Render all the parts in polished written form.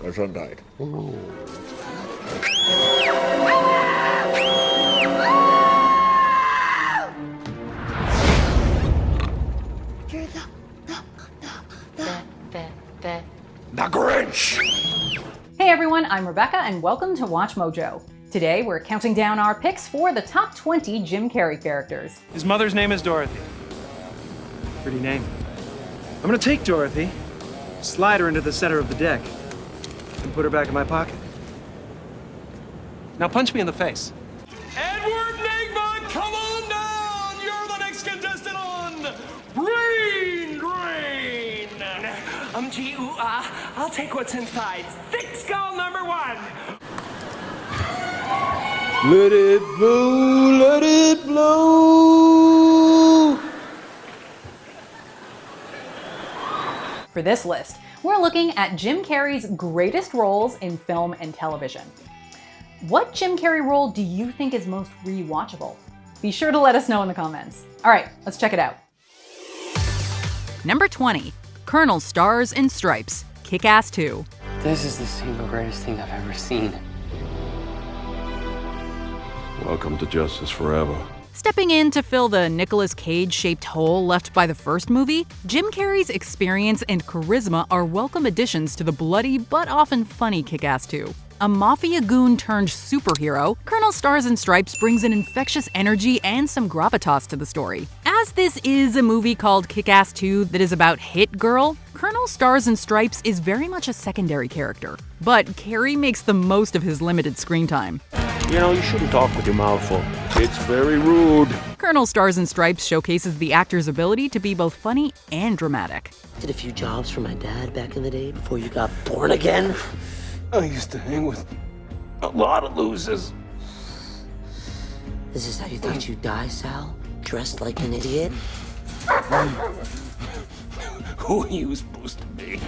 Gesundheit. The Grinch! Hey everyone, I'm Rebecca and welcome to Watch Mojo. Today we're counting down our picks for the top 20 Jim Carrey characters. His mother's name is Dorothy. Pretty name. I'm gonna take Dorothy, slide her into the center of the deck, and put her back in my pocket. Now punch me in the face. Edward Nigma, come on down! You're the next contestant on Rain Drain! Gee, I'll take what's inside. Thick skull number 1. Let it blow, let it blow. For this list, we're looking at Jim Carrey's greatest roles in film and television. What Jim Carrey role do you think is most rewatchable? Be sure to let us know in the comments. All right, let's check it out. Number 20, Colonel Stars and Stripes, Kick-Ass 2. This is the single greatest thing I've ever seen. Welcome to Justice Forever. Stepping in to fill the Nicolas Cage-shaped hole left by the first movie, Jim Carrey's experience and charisma are welcome additions to the bloody but often funny Kick-Ass 2. A mafia goon turned superhero, Colonel Stars and Stripes brings an infectious energy and some gravitas to the story. As this is a movie called Kick-Ass 2 that is about Hit Girl, Colonel Stars and Stripes is very much a secondary character. But Carrey makes the most of his limited screen time. You know, you shouldn't talk with your mouth full. It's very rude. Colonel Stars and Stripes showcases the actor's ability to be both funny and dramatic. Did a few jobs for my dad back in the day before you got born again. I used to hang with a lot of losers. This is how you thought you'd die, Sal? Dressed like an idiot? Who are you supposed to be?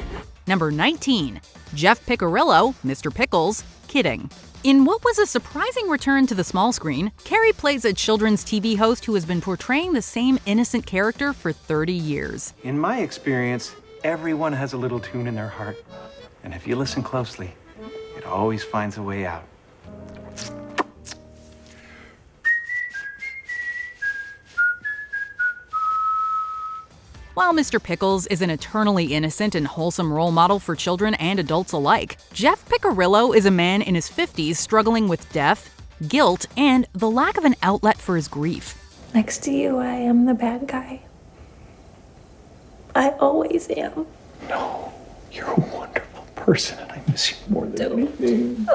Number 19, Jeff Picarillo, Mr. Pickles, Kidding. In what was a surprising return to the small screen, Carrey plays a children's TV host who has been portraying the same innocent character for 30 years. In my experience, everyone has a little tune in their heart. And if you listen closely, it always finds a way out. While Mr. Pickles is an eternally innocent and wholesome role model for children and adults alike, Jeff Picarillo is a man in his 50s struggling with death, guilt, and the lack of an outlet for his grief. Next to you, I am the bad guy. I always am. No, you're a wonderful person, and I miss you more than anything.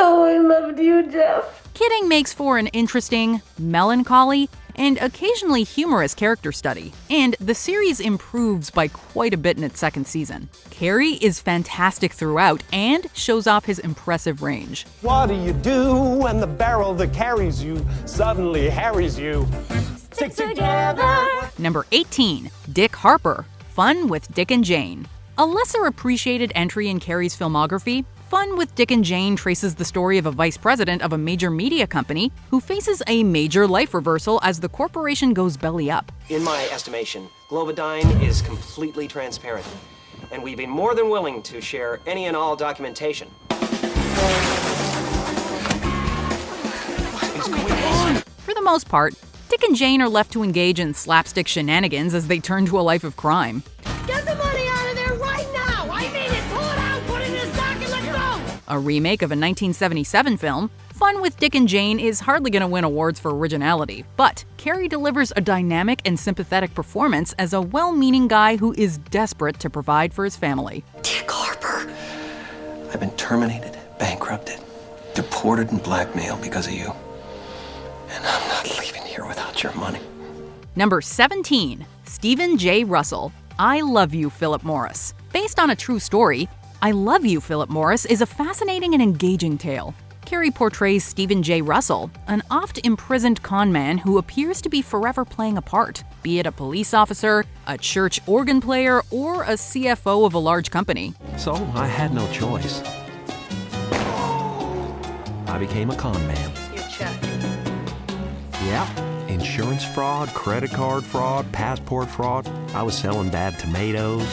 Oh, I loved you, Jeff. Kidding makes for an interesting, melancholy, and occasionally humorous character study, and the series improves by quite a bit in its second season. Carrey is fantastic throughout and shows off his impressive range. What do you do when the barrel that carries you suddenly harries you? Stick together! Number 18, Dick Harper, Fun with Dick and Jane. A lesser appreciated entry in Carrey's filmography, Fun with Dick and Jane traces the story of a vice president of a major media company who faces a major life reversal as the corporation goes belly up. In my estimation, Globodyne is completely transparent, and we'd be more than willing to share any and all documentation. What is going on? For the most part, Dick and Jane are left to engage in slapstick shenanigans as they turn to a life of crime. Get the money out of there right now! I mean it! Pull it out, put it in his sock, and let's go! A remake of a 1977 film, Fun with Dick and Jane is hardly going to win awards for originality, but Carrey delivers a dynamic and sympathetic performance as a well-meaning guy who is desperate to provide for his family. Dick Harper. I've been terminated, bankrupted, deported, and blackmailed because of you. And I'm not leaving here without your money. Number 17, Stephen J. Russell, I Love You, Philip Morris. Based on a true story, I Love You, Philip Morris is a fascinating and engaging tale. Carrey portrays Stephen J. Russell, an oft-imprisoned con man who appears to be forever playing a part, be it a police officer, a church organ player, or a CFO of a large company. So I had no choice. I became a con man. Your check. Yeah, Insurance fraud, credit card fraud, passport fraud. I was selling bad tomatoes.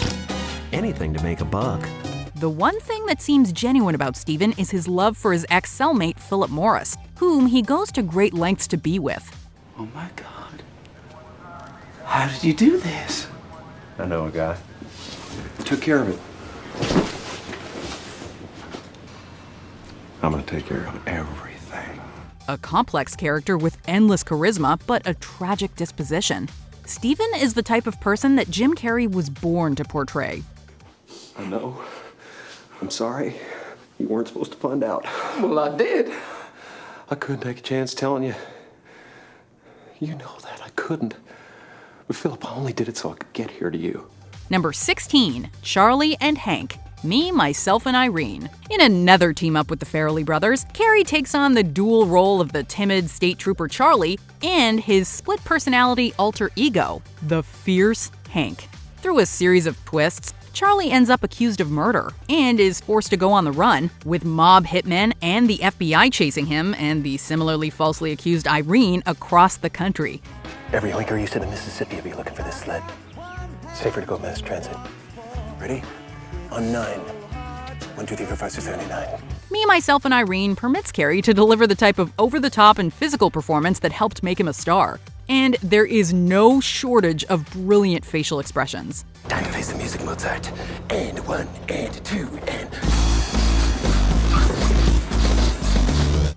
Anything to make a buck. The one thing that seems genuine about Steven is his love for his ex-cellmate Philip Morris, whom he goes to great lengths to be with. Oh my God. How did you do this? I know a guy. Took care of it. I'm gonna take care of everything. A complex character with endless charisma, but a tragic disposition. Steven is the type of person that Jim Carrey was born to portray. I know. I'm sorry. You weren't supposed to find out. Well, I did. I couldn't take a chance telling you. You know that. I couldn't. But Philip, I only did it so I could get here to you. Number 16, Charlie and Hank. Me, Myself, and Irene. In another team-up with the Farrelly brothers, Carrey takes on the dual role of the timid state trooper Charlie and his split-personality alter ego, the fierce Hank. Through a series of twists, Charlie ends up accused of murder and is forced to go on the run, with mob hitmen and the FBI chasing him and the similarly falsely accused Irene across the country. Every oinker you send to Mississippi will be looking for this sled. Safer to go mass transit. Ready? On 9. 1, 2, 3, 4, 5, 6, 7, 8, 9. Me, Myself, and Irene permits Carrey to deliver the type of over-the-top and physical performance that helped make him a star. And there is no shortage of brilliant facial expressions. Time to face the music, Mozart. And 1, and 2, and...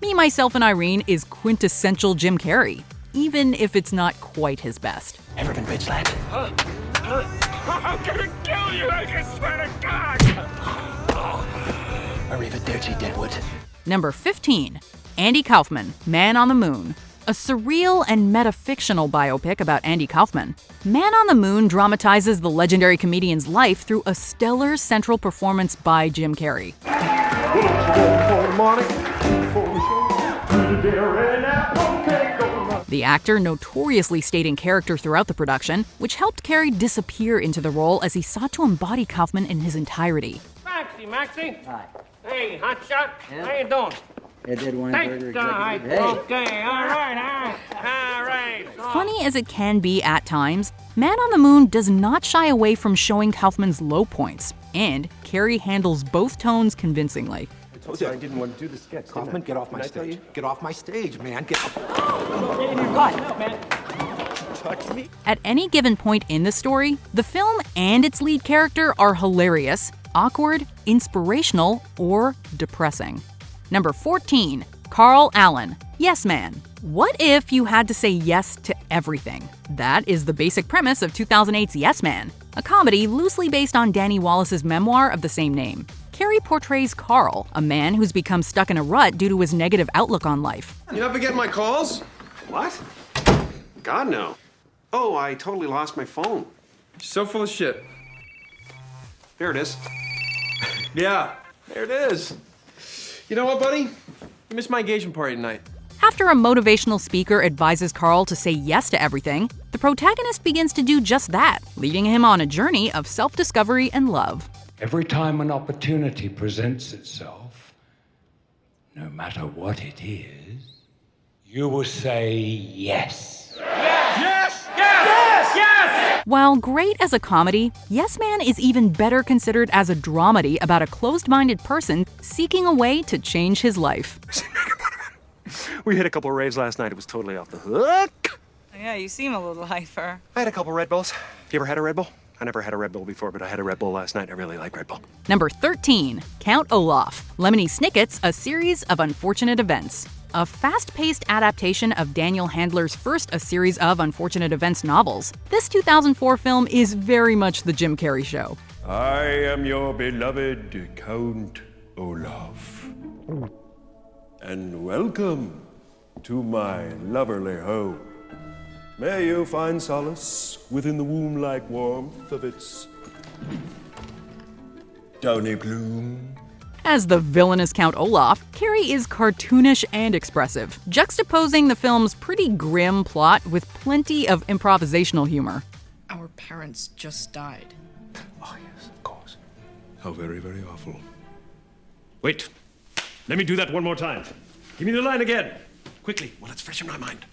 Me, Myself, and Irene is quintessential Jim Carrey, even if it's not quite his best. Ever been rich, lad? I'm gonna kill you, I swear to God! Arrivederci, Deadwood. Number 15, Andy Kaufman, Man on the Moon. A surreal and metafictional biopic about Andy Kaufman. Man on the Moon dramatizes the legendary comedian's life through a stellar central performance by Jim Carrey. The actor notoriously stayed in character throughout the production, which helped Carrey disappear into the role as he sought to embody Kaufman in his entirety. Maxie. Hi. Hey, hotshot. Yeah. How you doing? I did one burger Right. executive. Okay, all right. Funny as it can be at times, Man on the Moon does not shy away from showing Kaufman's low points, and Carrey handles both tones convincingly. I told you I didn't want to do the sketch. Kaufman, get off my stage. Get off my stage, man. Get off. Get in your butt. No, man. Touch me. At any given point in the story, the film and its lead character are hilarious, awkward, inspirational, or depressing. Number 14, Carl Allen, Yes Man. What if you had to say yes to everything? That is the basic premise of 2008's Yes Man, a comedy loosely based on Danny Wallace's memoir of the same name. Carrey portrays Carl, a man who's become stuck in a rut due to his negative outlook on life. You ever get my calls? What? God, no. Oh, I totally lost my phone. So full of shit. There it is. Yeah, there it is. You know what, buddy? I missed my engagement party tonight. After a motivational speaker advises Carl to say yes to everything, the protagonist begins to do just that, leading him on a journey of self-discovery and love. Every time an opportunity presents itself, no matter what it is, you will say yes. While great as a comedy, Yes Man is even better considered as a dramedy about a closed-minded person seeking a way to change his life. We hit a couple of raves last night. It was totally off the hook. Yeah, you seem a little hyper. I had a couple Red Bulls. You ever had a Red Bull? I never had a Red Bull before, but I had a Red Bull last night. I really like Red Bull. Number 13, Count Olaf, Lemony Snicket's A Series of Unfortunate Events. A fast-paced adaptation of Daniel Handler's first A Series of Unfortunate Events novels, this 2004 film is very much the Jim Carrey show. I am your beloved Count Olaf. And welcome to my loverly home. May you find solace within the womb-like warmth of its downy bloom. As the villainous Count Olaf, Carrey is cartoonish and expressive, juxtaposing the film's pretty grim plot with plenty of improvisational humor. Our parents just died. Oh, yes, of course. How very, very awful. Wait. Let me do that one more time. Give me the line again. Quickly, while it's fresh in my mind.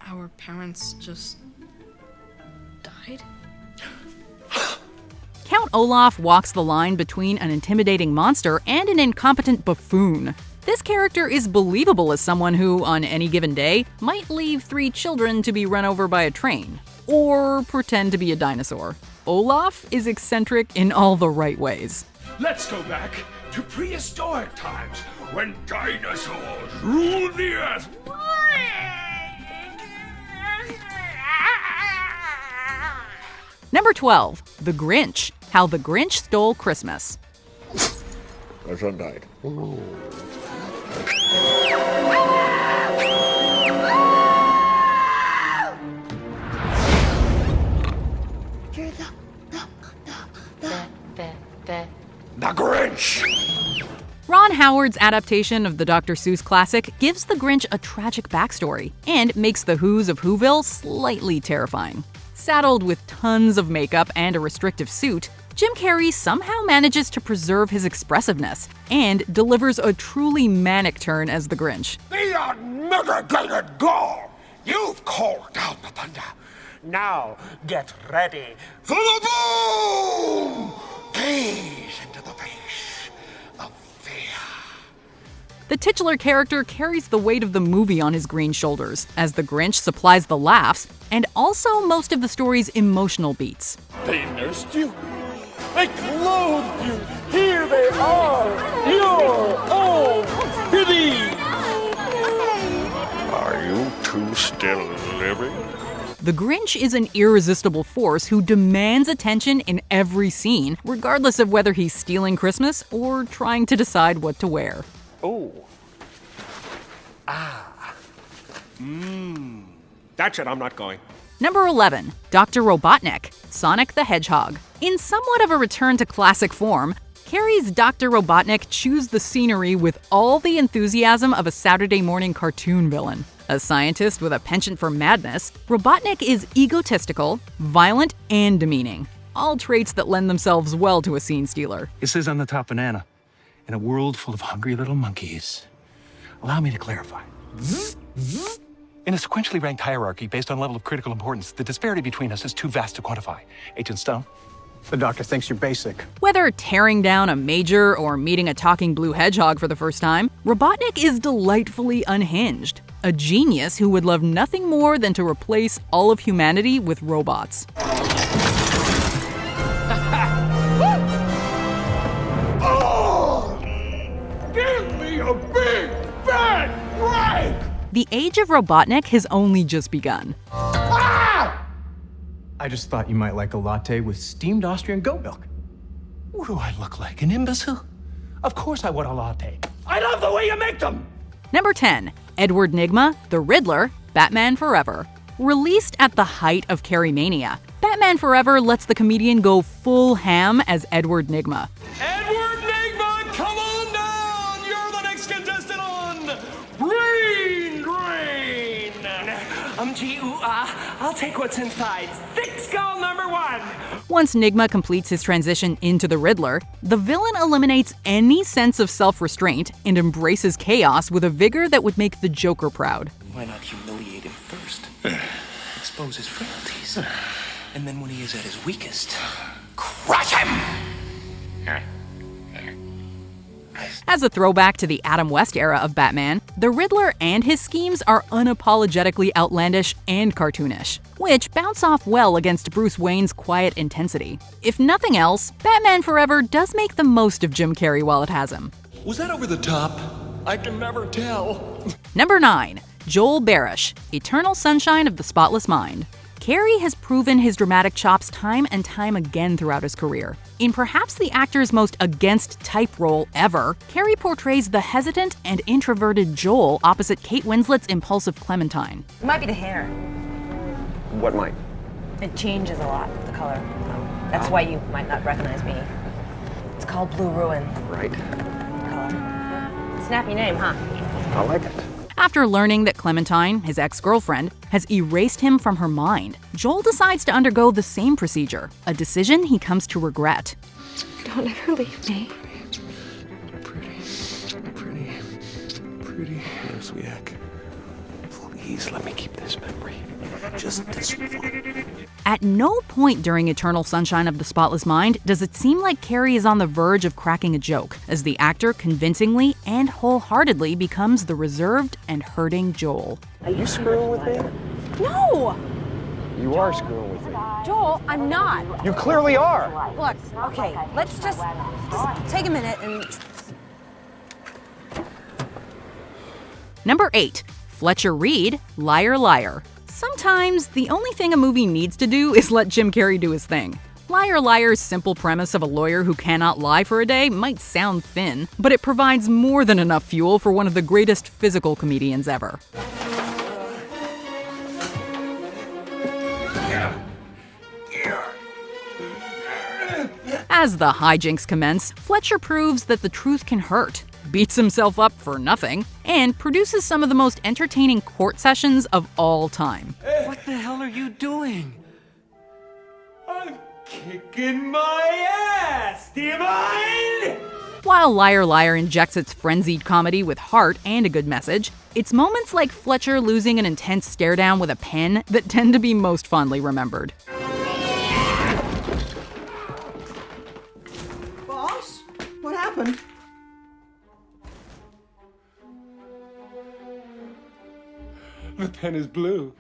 Our parents just died? Count Olaf walks the line between an intimidating monster and an incompetent buffoon. This character is believable as someone who, on any given day, might leave 3 children to be run over by a train. Or pretend to be a dinosaur. Olaf is eccentric in all the right ways. Let's go back to prehistoric times when dinosaurs ruled the earth. Number 12, The Grinch. How the Grinch Stole Christmas. My son died. The Grinch! Ron Howard's adaptation of the Dr. Seuss classic gives the Grinch a tragic backstory and makes the Who's of Whoville slightly terrifying. Saddled with tons of makeup and a restrictive suit, Jim Carrey somehow manages to preserve his expressiveness and delivers a truly manic turn as the Grinch. The unmitigated gall! You've called down the thunder. Now get ready for the boom! Gaze into the face of fear. The titular character carries the weight of the movie on his green shoulders, as the Grinch supplies the laughs and also most of the story's emotional beats. They nursed you. They clothed you. Here they are. Your own pretty. Are you two still living? The Grinch is an irresistible force who demands attention in every scene, regardless of whether he's stealing Christmas or trying to decide what to wear. Oh. That's it, I'm not going. Number 11, Dr. Robotnik, Sonic the Hedgehog. In somewhat of a return to classic form, Carrey's Dr. Robotnik chews the scenery with all the enthusiasm of a Saturday morning cartoon villain. A scientist with a penchant for madness, Robotnik is egotistical, violent, and demeaning. All traits that lend themselves well to a scene stealer. It says on the top banana, in a world full of hungry little monkeys. Allow me to clarify. In a sequentially ranked hierarchy based on level of critical importance, the disparity between us is too vast to quantify. Agent Stone? The doctor thinks you're basic. Whether tearing down a major or meeting a talking blue hedgehog for the first time, Robotnik is delightfully unhinged. A genius who would love nothing more than to replace all of humanity with robots. Oh! Give me a big fat break! The age of Robotnik has only just begun. Ah! I just thought you might like a latte with steamed Austrian goat milk. What do I look like, an imbecile? Of course I want a latte. I love the way you make them! Number 10, Edward Nigma, The Riddler, Batman Forever. Released at the height of Carrey mania, Batman Forever lets the comedian go full ham as Edward Nigma. Edward Nigma, come on down! You're the next contestant on Brain Drain! I'll take what's inside. Thick skull number 1! Once Nigma completes his transition into the Riddler, the villain eliminates any sense of self-restraint and embraces chaos with a vigor that would make the Joker proud. Why not humiliate him first? Expose his frailties. And then when he is at his weakest, crush him! As a throwback to the Adam West era of Batman, the Riddler and his schemes are unapologetically outlandish and cartoonish, which bounce off well against Bruce Wayne's quiet intensity. If nothing else, Batman Forever does make the most of Jim Carrey while it has him. Was that over the top? I can never tell. Number 9, Joel Barish, Eternal Sunshine of the Spotless Mind. Carrey has proven his dramatic chops time and time again throughout his career. In perhaps the actor's most against-type role ever, Carrey portrays the hesitant and introverted Joel opposite Kate Winslet's impulsive Clementine. It might be the hair. What might? It changes a lot, the color. That's why you might not recognize me. It's called Blue Ruin. Right. Color. Snappy name, huh? I like it. After learning that Clementine, his ex-girlfriend, has erased him from her mind, Joel decides to undergo the same procedure, a decision he comes to regret. Don't ever leave me. Pretty. Yes, we act. Please. Please let me keep this memory. Just this one. At no point during Eternal Sunshine of the Spotless Mind does it seem like Carrey is on the verge of cracking a joke, as the actor convincingly and wholeheartedly becomes the reserved and hurting Joel. Are you screwing with me? No! You are screwing with me. Joel, I'm not. You clearly are. Look, okay, let's just take a minute and... Number 8. Fletcher Read, Liar Liar. Sometimes the only thing a movie needs to do is let Jim Carrey do his thing. Liar Liar's simple premise of a lawyer who cannot lie for a day might sound thin, but it provides more than enough fuel for one of the greatest physical comedians ever. As the hijinks commence, Fletcher proves that the truth can hurt, beats himself up for nothing, and produces some of the most entertaining court sessions of all time. What the hell are you doing? I'm kicking my ass! Do you mind? While Liar Liar injects its frenzied comedy with heart and a good message, it's moments like Fletcher losing an intense stare down with a pen that tend to be most fondly remembered. Boss? What happened? The pen is blue.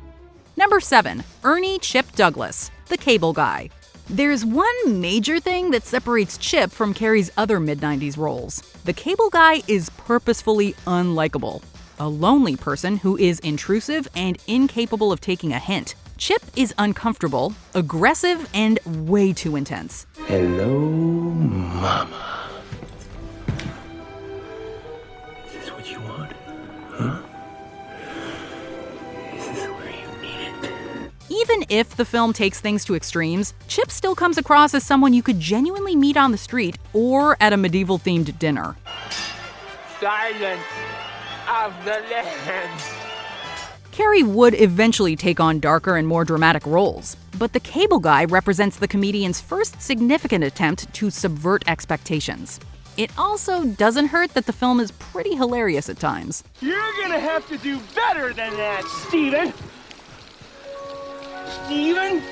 Number 7. Ernie Chip Douglas, the cable guy. There's one major thing that separates Chip from Carrey's other mid-90s roles. The cable guy is purposefully unlikable. A lonely person who is intrusive and incapable of taking a hint. Chip is uncomfortable, aggressive, and way too intense. Hello, Mama. Is this what you want? Huh? Even if the film takes things to extremes, Chip still comes across as someone you could genuinely meet on the street or at a medieval-themed dinner. Silence of the lambs. Carrey would eventually take on darker and more dramatic roles, but the cable guy represents the comedian's first significant attempt to subvert expectations. It also doesn't hurt that the film is pretty hilarious at times. You're gonna have to do better than that, Steven! Steven?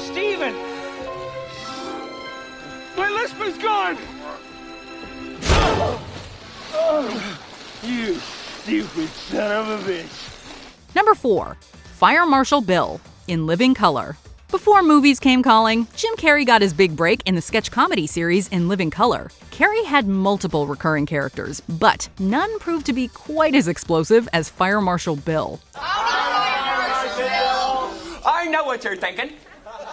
Steven! My lisp is gone! Oh, you stupid son of a bitch. Number 4. Fire Marshal Bill, in Living Color. Before movies came calling, Jim Carrey got his big break in the sketch comedy series In Living Color. Carrey had multiple recurring characters, but none proved to be quite as explosive as Fire Marshal Bill. I know what you're thinking.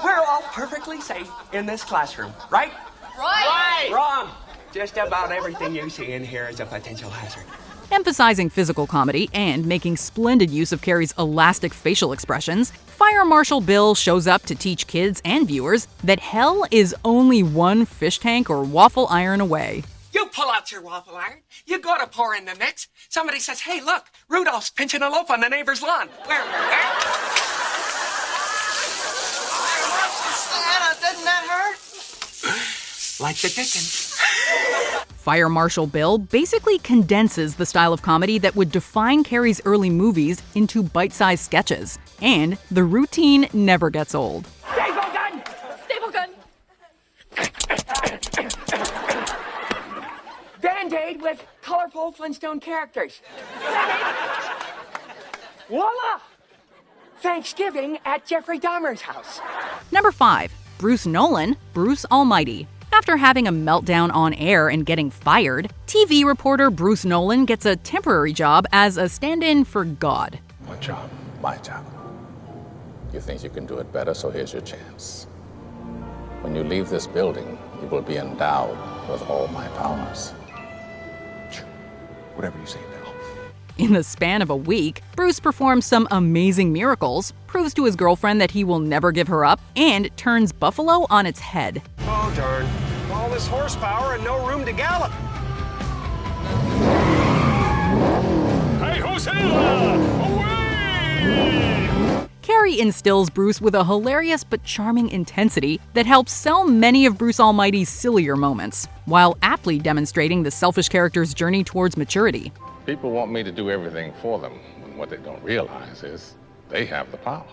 We're all perfectly safe in this classroom, right? Right! Wrong! Just about everything you see in here is a potential hazard. Emphasizing physical comedy and making splendid use of Carrey's elastic facial expressions, Fire Marshal Bill shows up to teach kids and viewers that hell is only one fish tank or waffle iron away. You pull out your waffle iron, you go to pour in the mix, somebody says, hey look, Rudolph's pinching a loaf on the neighbor's lawn. Where? Doesn't that hurt? Like the Dickens. Fire Marshal Bill basically condenses the style of comedy that would define Carrey's early movies into bite-sized sketches, and the routine never gets old. Staple gun! Staple gun! Band-Aid with colorful Flintstone characters. Voila! Thanksgiving at Jeffrey Dahmer's house. Number 5. Bruce Nolan, Bruce Almighty. After having a meltdown on air and getting fired, TV reporter Bruce Nolan gets a temporary job as a stand-in for God. What job? My job. You think you can do it better, so here's your chance. When you leave this building, you will be endowed with all my powers. Whatever you say, pal. In the span of a week, Bruce performs some amazing miracles, proves to his girlfriend that he will never give her up, and turns Buffalo on its head. Oh, darn. All this horsepower and no room to gallop. Hey, Hosea! Away! Carrey instills Bruce with a hilarious but charming intensity that helps sell many of Bruce Almighty's sillier moments, while aptly demonstrating the selfish character's journey towards maturity. People want me to do everything for them. And what they don't realize is they have the power.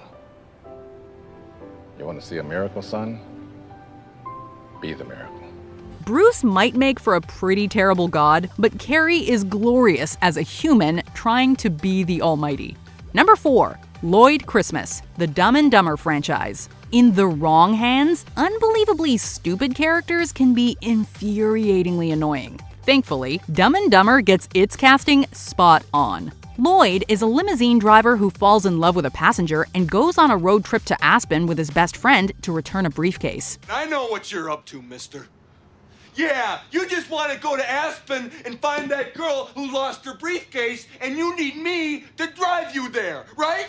You want to see a miracle, son? Be the miracle. Bruce might make for a pretty terrible god, but Carrey is glorious as a human trying to be the almighty. Number 4, Lloyd Christmas, the Dumb and Dumber franchise. In the wrong hands, unbelievably stupid characters can be infuriatingly annoying. Thankfully, Dumb and Dumber gets its casting spot on. Lloyd is a limousine driver who falls in love with a passenger and goes on a road trip to Aspen with his best friend to return a briefcase. I know what you're up to, mister. Yeah, you just want to go to Aspen and find that girl who lost her briefcase, and you need me to drive you there, right?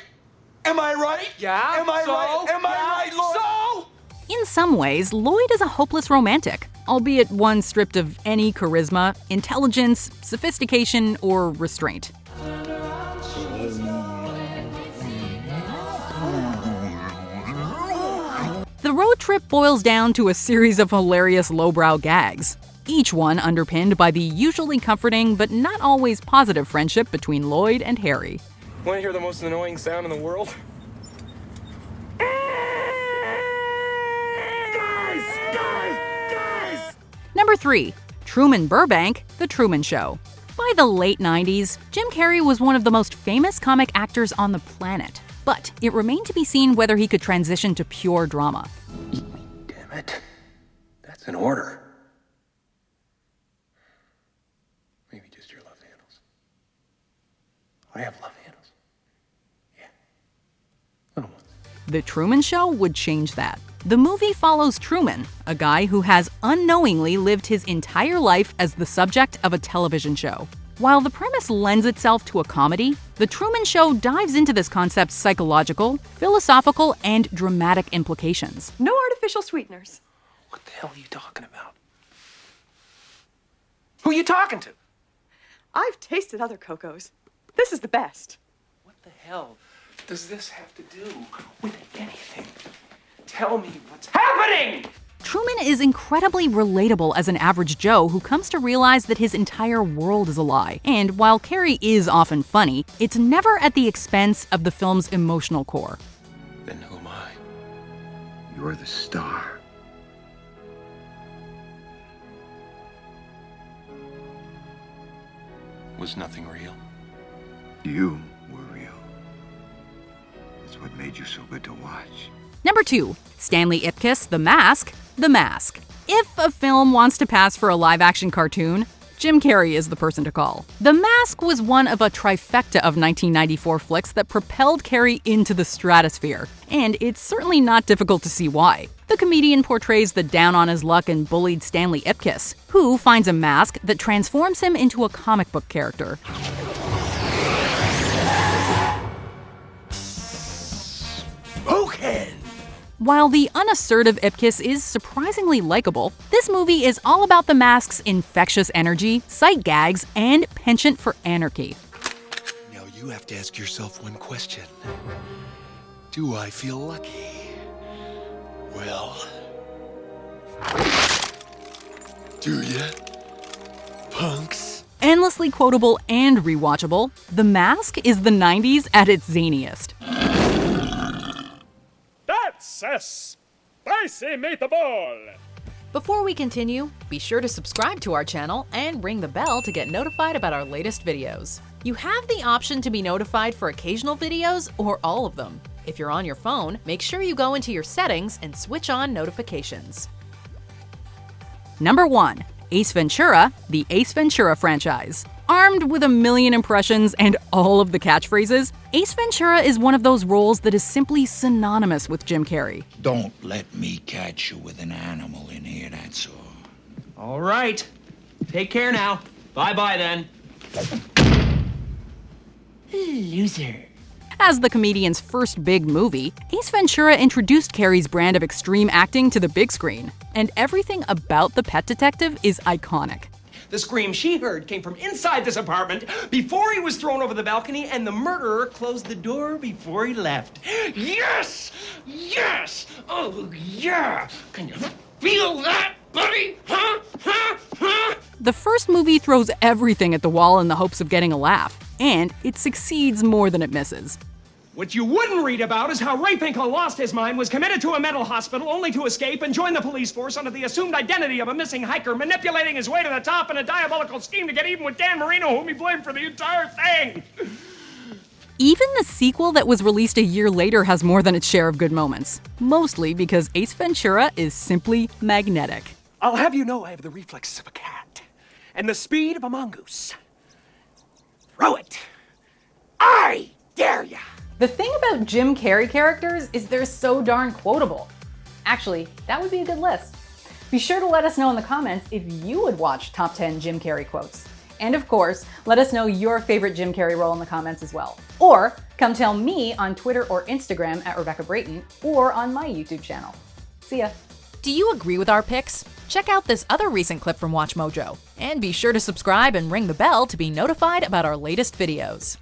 Am I right? Yeah. Am I right? Am I right, Lloyd? So? In some ways, Lloyd is a hopeless romantic, albeit one stripped of any charisma, intelligence, sophistication, or restraint. The road trip boils down to a series of hilarious lowbrow gags, each one underpinned by the usually comforting but not always positive friendship between Lloyd and Harry. Want to hear the most annoying sound in the world? Guys! Number 3, Truman Burbank, The Truman Show. By the late 90s, Jim Carrey was one of the most famous comic actors on the planet. But it remained to be seen whether he could transition to pure drama. Damn it. That's an order. Maybe just your love handles. I have love handles. Yeah. Little ones. The Truman Show would change that. The movie follows Truman, a guy who has unknowingly lived his entire life as the subject of a television show. While the premise lends itself to a comedy, The Truman Show dives into this concept's psychological, philosophical, and dramatic implications. No artificial sweeteners. What the hell are you talking about? Who you talking to? I've tasted other cocos. This is the best. What the hell does this have to do with anything? Tell me what's happening! Truman is incredibly relatable as an average Joe who comes to realize that his entire world is a lie. And while Carrey is often funny, it's never at the expense of the film's emotional core. Then who am I? You're the star. Was nothing real? You were real. That's what made you so good to watch. Number 2, Stanley Ipkiss, The Mask, The Mask. If a film wants to pass for a live-action cartoon, Jim Carrey is the person to call. The Mask was one of a trifecta of 1994 flicks that propelled Carrey into the stratosphere, and it's certainly not difficult to see why. The comedian portrays the down-on-his-luck and bullied Stanley Ipkiss, who finds a mask that transforms him into a comic book character. Okay. While the unassertive Ipkiss is surprisingly likable, this movie is all about the mask's infectious energy, sight gags, and penchant for anarchy. Now you have to ask yourself one question. Do I feel lucky? Well, do ya, punks? Endlessly quotable and rewatchable, The Mask is the 90s at its zaniest. That's a spicy meatball! Before we continue, be sure to subscribe to our channel and ring the bell to get notified about our latest videos. You have the option to be notified for occasional videos or all of them. If you're on your phone, make sure you go into your settings and switch on notifications. Number 1, Ace Ventura, the Ace Ventura franchise. Armed with a million impressions and all of the catchphrases, Ace Ventura is one of those roles that is simply synonymous with Jim Carrey. Don't let me catch you with an animal in here, that's all. All right. Take care now. Bye-bye then. Loser. As the comedian's first big movie, Ace Ventura introduced Carrey's brand of extreme acting to the big screen, and everything about the pet detective is iconic. The scream she heard came from inside this apartment before he was thrown over the balcony, and the murderer closed the door before he left. Yes! Yes! Oh, yeah! Can you feel that, buddy? Huh? Huh? Huh? The first movie throws everything at the wall in the hopes of getting a laugh. and it succeeds more than it misses. What you wouldn't read about is how Ray Pinkle lost his mind, was committed to a mental hospital only to escape and join the police force under the assumed identity of a missing hiker, manipulating his way to the top in a diabolical scheme to get even with Dan Marino, whom he blamed for the entire thing. Even the sequel that was released a year later has more than its share of good moments. Mostly because Ace Ventura is simply magnetic. I'll have you know I have the reflexes of a cat and the speed of a mongoose. Throw it. I dare ya. The thing about Jim Carrey characters is they're so darn quotable. Actually, that would be a good list. Be sure to let us know in the comments if you would watch Top 10 Jim Carrey quotes. And of course, let us know your favorite Jim Carrey role in the comments as well. Or come tell me on Twitter or Instagram at Rebecca Brayton or on my YouTube channel. See ya. Do you agree with our picks? Check out this other recent clip from WatchMojo. And be sure to subscribe and ring the bell to be notified about our latest videos.